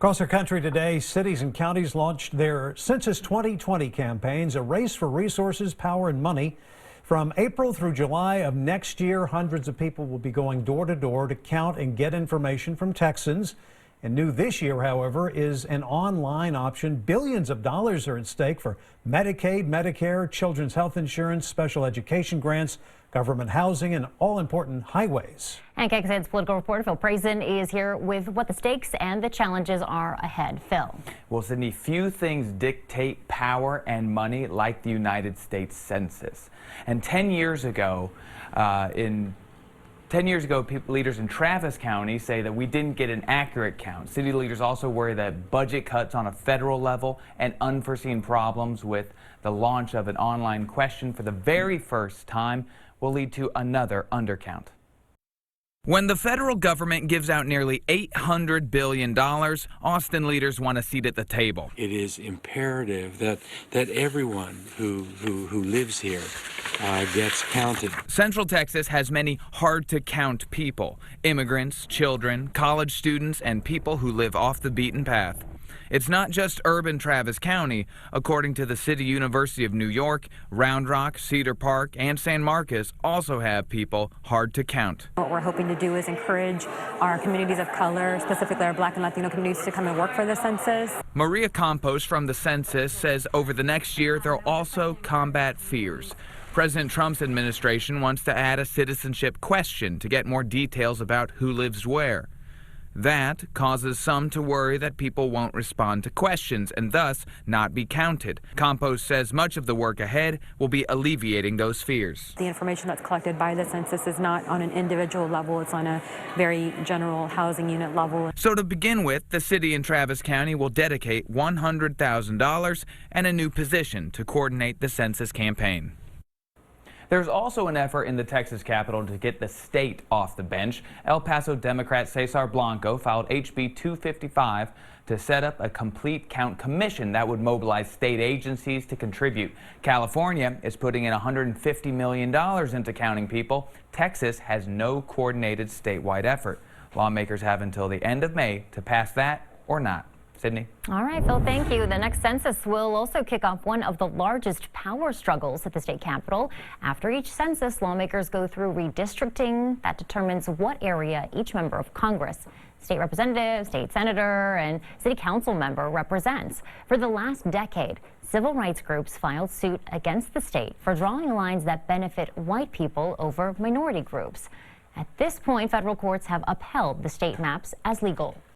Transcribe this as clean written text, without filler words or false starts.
Across the country today, cities and counties launched their Census 2020 campaigns, a race for resources, power, and money. From April through July of next year, hundreds of people will be going door to door to count and get information from Texans. And new this year, however, is an online option. Billions of dollars are at stake for Medicaid, Medicare, children's health insurance, special education grants, government housing, and all-important highways. And KXAN's political reporter Phil Prazen is here with what the stakes and the challenges are ahead. Phil. Well, Sydney, few things dictate power and money like the United States Census. And 10 years ago, leaders in Travis County say that we didn't get an accurate count. City leaders also worry that budget cuts on a federal level and unforeseen problems with the launch of an online question for the very first time will lead to another undercount. When the federal government gives out nearly $800 billion, Austin leaders want a seat at the table. It is imperative that everyone who lives here gets counted. Central Texas has many hard-to-count people: immigrants, children, college students, and people who live off the beaten path. It's not just urban Travis County. According to the City University of New York, Round Rock, Cedar Park, and San Marcos also have people hard to count. What we're hoping to do is encourage our communities of color, specifically our Black and Latino communities, to come and work for the census. Maria Campos from the Census says over the next year they'll also combat fears. President Trump's administration wants to add a citizenship question to get more details about who lives where. That causes some to worry that people won't respond to questions and thus not be counted. Campos says much of the work ahead will be alleviating those fears. The information that's collected by the census is not on an individual level, it's on a very general housing unit level. So to begin with, the city in Travis County will dedicate $100,000 and a new position to coordinate the census campaign. There's also an effort in the Texas Capitol to get the state off the bench. El Paso Democrat Cesar Blanco filed HB 255 to set up a complete count commission that would mobilize state agencies to contribute. California is putting in $150 million into counting people. Texas has no coordinated statewide effort. Lawmakers have until the end of May to pass that or not. Sydney. All right, Phil, thank you. The next census will also kick off one of the largest power struggles at the state capitol. After each census, lawmakers go through redistricting that determines what area each member of Congress, state representative, state senator, and city council member represents. For the last decade, civil rights groups filed suit against the state for drawing lines that benefit white people over minority groups. At this point, federal courts have upheld the state maps as legal.